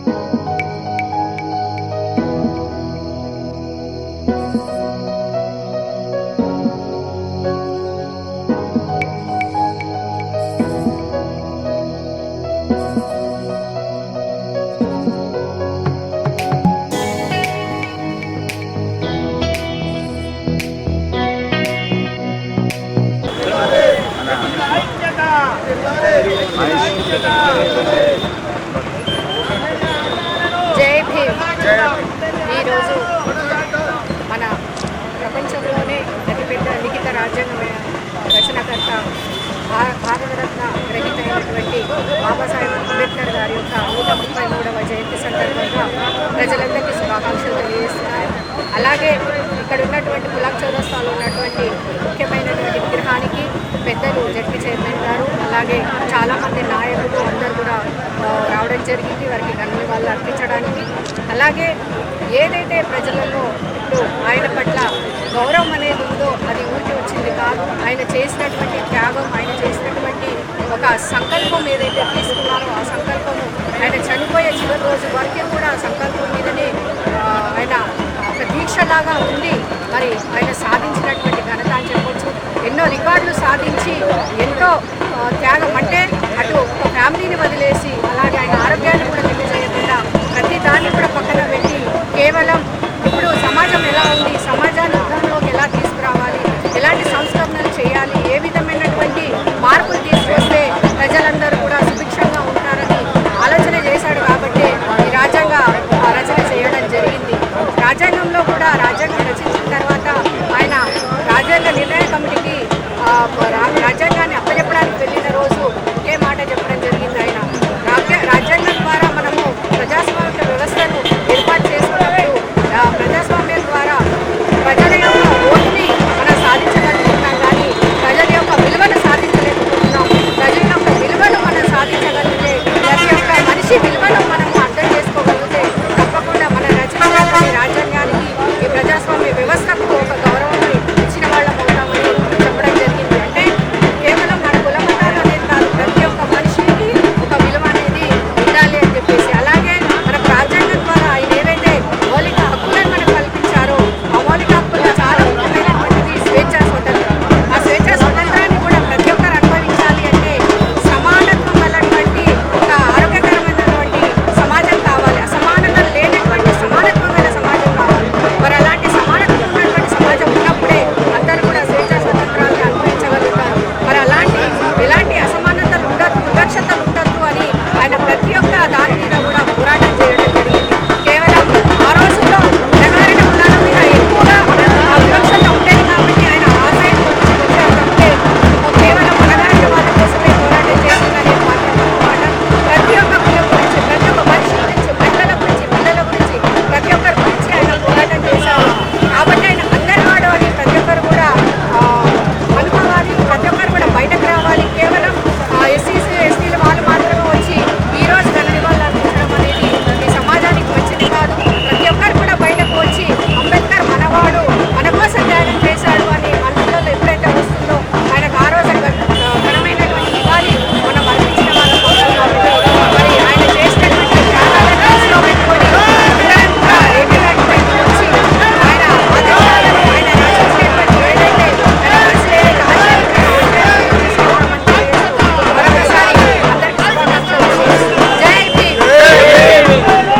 జై భీమ్. ఈరోజు మన ప్రపంచంలోనే అతిపెద్ద లిఖిత రాజ్యాంగ రచనకర్త భారతరత్న గ్రహీత అయినటువంటి బాబాసాహెబ్ అంబేద్కర్ గారి యొక్క 133వ జయంతి సందర్భంగా ప్రజలందరికీ శుభాకాంక్షలు తెలియజేస్తున్నారు. అలాగే ఇక్కడ ఉన్నటువంటి పులాక్ చౌరస్తాలో ఉన్నటువంటి ముఖ్యమైనటువంటి విగ్రహానికి పెద్దలు జడ్పీ చైర్మన్ గారు అలాగే చాలామంది నాయకులు అందరూ కూడా రావడం జరిగింది వారికి ధన్యవాదాలు అర్పించడానికి. అలాగే ఏదైతే ప్రజలలో ఇప్పుడు ఆయన పట్ల గౌరవం అనేది ఉందో అది ఊరికి వచ్చింది కాదు. ఆయన చేసినటువంటి త్యాగం, ఆయన చేసినటువంటి ఒక సంకల్పం ఏదైతే తీసుకున్నారో ఆ సంకల్పము ఆయన చనిపోయే చివరి రోజు వరకు కూడా ఆ సంకల్పం మీదనే ఆయన ఒక దీక్షలాగా ఉండి మరి ఆయన సాధించినటువంటి ఘనత అని చెప్పొచ్చు. ఎన్నో రికార్డులు సాధించి ఎంతో త్యాగం, అంటే అటు ఒక ఫ్యామిలీని వదిలేసి అలాగే ఆయన ఆరోగ్యాన్ని కూడా తెలియజేయకుండా ప్రతి దాన్ని కూడా పక్కన పెట్టి కేవలం